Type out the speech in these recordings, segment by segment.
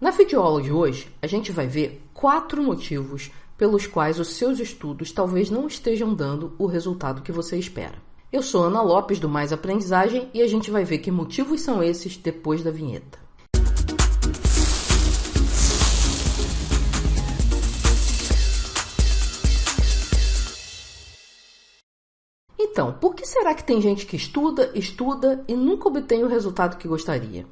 Na videoaula de hoje, a gente vai ver 4 motivos pelos quais os seus estudos talvez não estejam dando o resultado que você espera. Eu sou Ana Lopes, do Mais Aprendizagem, e a gente vai ver que motivos são esses depois da vinheta. Então, por que será que tem gente que estuda e nunca obtém o resultado que gostaria?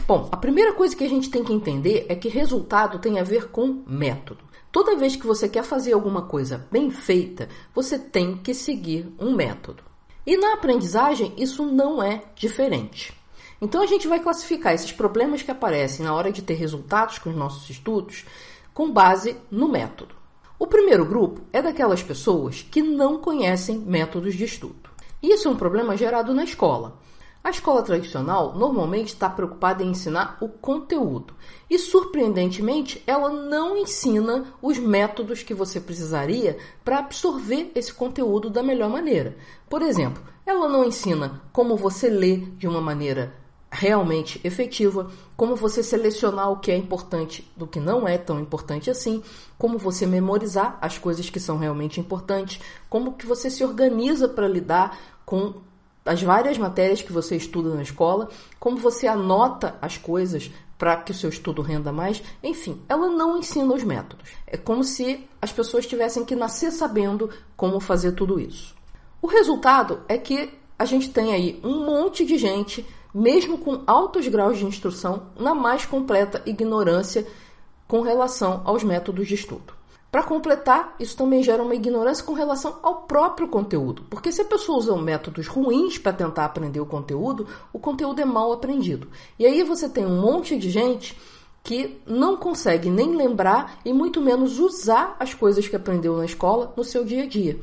Bom, a primeira coisa que a gente tem que entender é que resultado tem a ver com método. Toda vez que você quer fazer alguma coisa bem feita, você tem que seguir um método. E na aprendizagem, isso não é diferente. Então, a gente vai classificar esses problemas que aparecem na hora de ter resultados com os nossos estudos com base no método. O primeiro grupo é daquelas pessoas que não conhecem métodos de estudo. Isso é um problema gerado na escola. A escola tradicional normalmente está preocupada em ensinar o conteúdo e, surpreendentemente, ela não ensina os métodos que você precisaria para absorver esse conteúdo da melhor maneira. Por exemplo, ela não ensina como você lê de uma maneira realmente efetiva, como você selecionar o que é importante do que não é tão importante assim, como você memorizar as coisas que são realmente importantes, como que você se organiza para lidar com as várias matérias que você estuda na escola, como você anota as coisas para que o seu estudo renda mais. Enfim, ela não ensina os métodos. É como se as pessoas tivessem que nascer sabendo como fazer tudo isso. O resultado é que a gente tem aí um monte de gente, mesmo com altos graus de instrução, na mais completa ignorância com relação aos métodos de estudo. Para completar, isso também gera uma ignorância com relação ao próprio conteúdo, porque se a pessoa usa métodos ruins para tentar aprender o conteúdo é mal aprendido. E aí você tem um monte de gente que não consegue nem lembrar e muito menos usar as coisas que aprendeu na escola no seu dia a dia.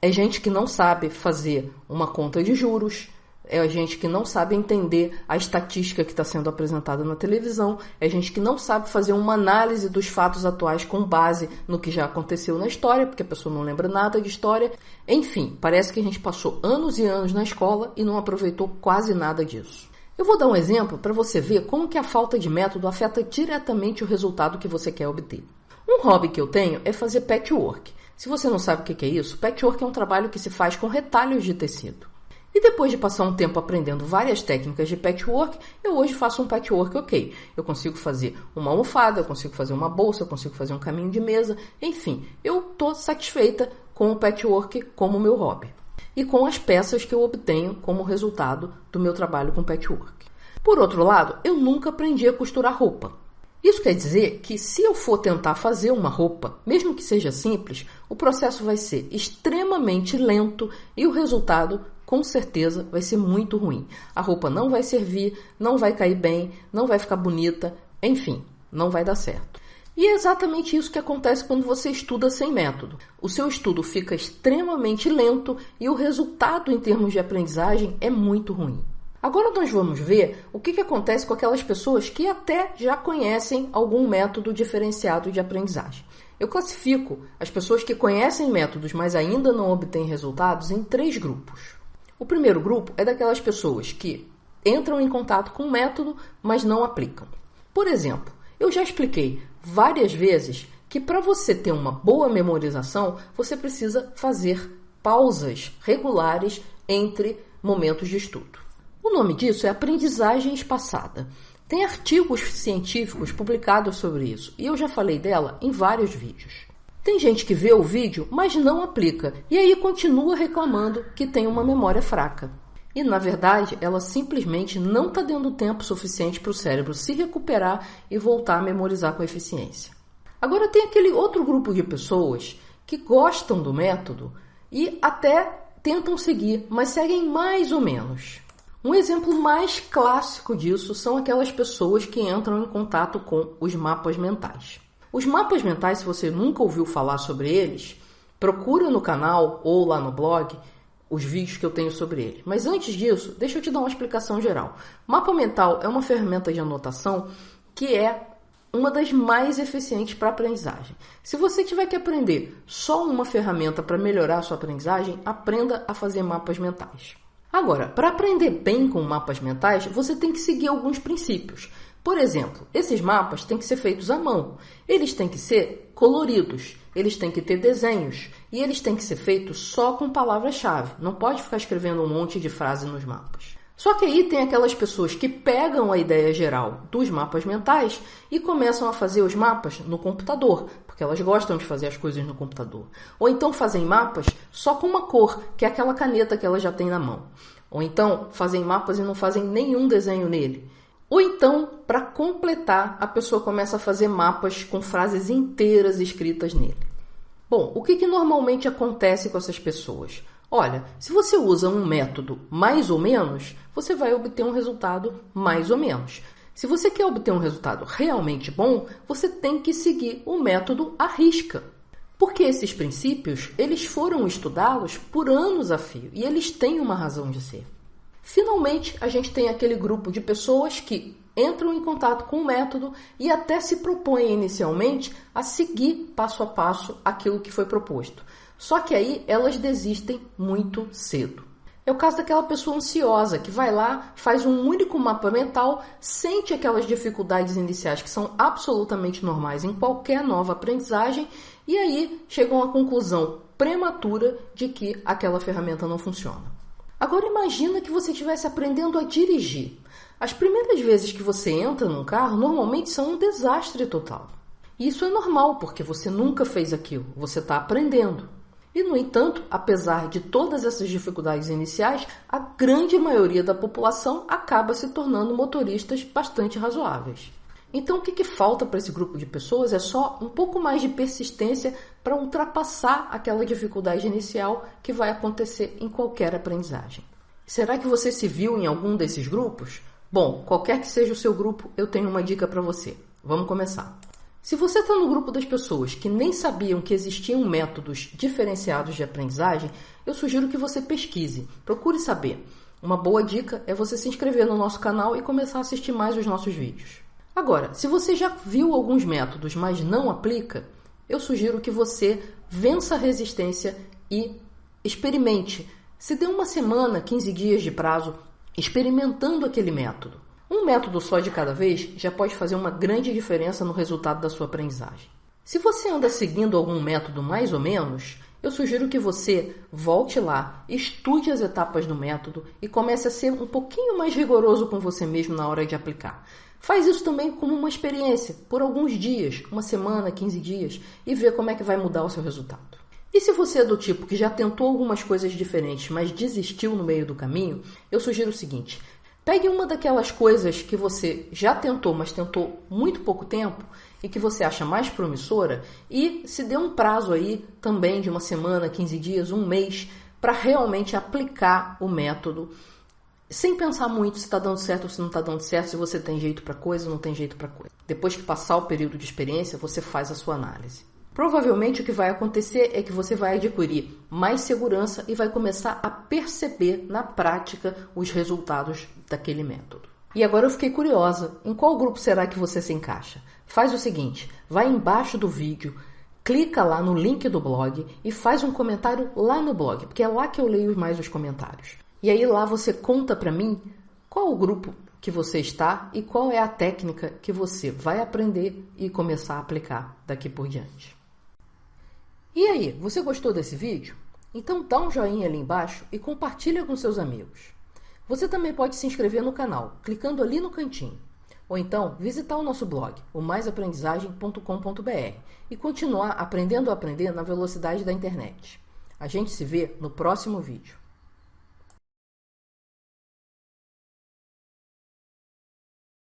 É gente que não sabe fazer uma conta de juros, é gente que não sabe entender a estatística que está sendo apresentada na televisão, é gente que não sabe fazer uma análise dos fatos atuais com base no que já aconteceu na história, porque a pessoa não lembra nada de história. Enfim, parece que a gente passou anos e anos na escola e não aproveitou quase nada disso. Eu vou dar um exemplo para você ver como que a falta de método afeta diretamente o resultado que você quer obter. Um hobby que eu tenho é fazer patchwork. Se você não sabe o que é isso, patchwork é um trabalho que se faz com retalhos de tecido. E depois de passar um tempo aprendendo várias técnicas de patchwork, eu hoje faço um patchwork ok. Eu consigo fazer uma almofada, eu consigo fazer uma bolsa, eu consigo fazer um caminho de mesa, enfim, eu estou satisfeita com o patchwork como meu hobby e com as peças que eu obtenho como resultado do meu trabalho com patchwork. Por outro lado, eu nunca aprendi a costurar roupa. Isso quer dizer que se eu for tentar fazer uma roupa, mesmo que seja simples, o processo vai ser extremamente lento e o resultado com certeza vai ser muito ruim. A roupa não vai servir, não vai cair bem, não vai ficar bonita, enfim, não vai dar certo. E é exatamente isso que acontece quando você estuda sem método. O seu estudo fica extremamente lento e o resultado em termos de aprendizagem é muito ruim. Agora nós vamos ver o que acontece com aquelas pessoas que até já conhecem algum método diferenciado de aprendizagem. Eu classifico as pessoas que conhecem métodos, mas ainda não obtêm resultados, em 3 grupos. O primeiro grupo é daquelas pessoas que entram em contato com o método, mas não aplicam. Por exemplo, eu já expliquei várias vezes que para você ter uma boa memorização, você precisa fazer pausas regulares entre momentos de estudo. O nome disso é aprendizagem espaçada. Tem artigos científicos publicados sobre isso, e eu já falei dela em vários vídeos. Tem gente que vê o vídeo, mas não aplica, e aí continua reclamando que tem uma memória fraca. E, na verdade, ela simplesmente não está dando tempo suficiente para o cérebro se recuperar e voltar a memorizar com eficiência. Agora tem aquele outro grupo de pessoas que gostam do método e até tentam seguir, mas seguem mais ou menos. Um exemplo mais clássico disso são aquelas pessoas que entram em contato com os mapas mentais. Os mapas mentais, se você nunca ouviu falar sobre eles, procura no canal ou lá no blog os vídeos que eu tenho sobre eles. Mas antes disso, deixa eu te dar uma explicação geral. Mapa mental é uma ferramenta de anotação que é uma das mais eficientes para a aprendizagem. Se você tiver que aprender só uma ferramenta para melhorar a sua aprendizagem, aprenda a fazer mapas mentais. Agora, para aprender bem com mapas mentais, você tem que seguir alguns princípios. Por exemplo, esses mapas têm que ser feitos à mão, eles têm que ser coloridos, eles têm que ter desenhos e eles têm que ser feitos só com palavras-chave, não pode ficar escrevendo um monte de frase nos mapas. Só que aí tem aquelas pessoas que pegam a ideia geral dos mapas mentais e começam a fazer os mapas no computador, porque elas gostam de fazer as coisas no computador. Ou então fazem mapas só com uma cor, que é aquela caneta que ela já tem na mão. Ou então fazem mapas e não fazem nenhum desenho nele. Ou então, para completar, a pessoa começa a fazer mapas com frases inteiras escritas nele. Bom, o que normalmente acontece com essas pessoas? Olha, se você usa um método mais ou menos, você vai obter um resultado mais ou menos. Se você quer obter um resultado realmente bom, você tem que seguir o método à risca. Porque esses princípios, eles foram estudados por anos a fio e eles têm uma razão de ser. Finalmente, a gente tem aquele grupo de pessoas que entram em contato com o método e até se propõem inicialmente a seguir passo a passo aquilo que foi proposto. Só que aí elas desistem muito cedo. É o caso daquela pessoa ansiosa que vai lá, faz um único mapa mental, sente aquelas dificuldades iniciais que são absolutamente normais em qualquer nova aprendizagem e aí chegam à conclusão prematura de que aquela ferramenta não funciona. Agora imagina que você estivesse aprendendo a dirigir. As primeiras vezes que você entra num carro normalmente são um desastre total. E isso é normal, porque você nunca fez aquilo, você está aprendendo. E, no entanto, apesar de todas essas dificuldades iniciais, a grande maioria da população acaba se tornando motoristas bastante razoáveis. Então, o que falta para esse grupo de pessoas é só um pouco mais de persistência para ultrapassar aquela dificuldade inicial que vai acontecer em qualquer aprendizagem. Será que você se viu em algum desses grupos? Bom, qualquer que seja o seu grupo, eu tenho uma dica para você. Vamos começar. Se você está no grupo das pessoas que nem sabiam que existiam métodos diferenciados de aprendizagem, eu sugiro que você pesquise, procure saber. Uma boa dica é você se inscrever no nosso canal e começar a assistir mais os nossos vídeos. Agora, se você já viu alguns métodos, mas não aplica, eu sugiro que você vença a resistência e experimente. Se dê uma semana, 15 dias de prazo, experimentando aquele método. Um método só de cada vez já pode fazer uma grande diferença no resultado da sua aprendizagem. Se você anda seguindo algum método mais ou menos, eu sugiro que você volte lá, estude as etapas do método e comece a ser um pouquinho mais rigoroso com você mesmo na hora de aplicar. Faz isso também como uma experiência, por alguns dias, uma semana, 15 dias, e vê como é que vai mudar o seu resultado. E se você é do tipo que já tentou algumas coisas diferentes, mas desistiu no meio do caminho, eu sugiro o seguinte: pegue uma daquelas coisas que você já tentou, mas tentou muito pouco tempo e que você acha mais promissora e se dê um prazo aí também de uma semana, 15 dias, um mês, para realmente aplicar o método sem pensar muito se está dando certo ou se não está dando certo, se você tem jeito para coisa ou não tem jeito para coisa. Depois que passar o período de experiência, você faz a sua análise. Provavelmente o que vai acontecer é que você vai adquirir mais segurança e vai começar a perceber na prática os resultados daquele método. E agora eu fiquei curiosa, em qual grupo será que você se encaixa? Faz o seguinte, vai embaixo do vídeo, clica lá no link do blog e faz um comentário lá no blog, porque é lá que eu leio mais os comentários. E aí lá você conta para mim qual o grupo que você está e qual é a técnica que você vai aprender e começar a aplicar daqui por diante. E aí, você gostou desse vídeo? Então dá um joinha ali embaixo e compartilha com seus amigos. Você também pode se inscrever no canal, clicando ali no cantinho. Ou então visitar o nosso blog, o maisaprendizagem.com.br e continuar aprendendo a aprender na velocidade da internet. A gente se vê no próximo vídeo.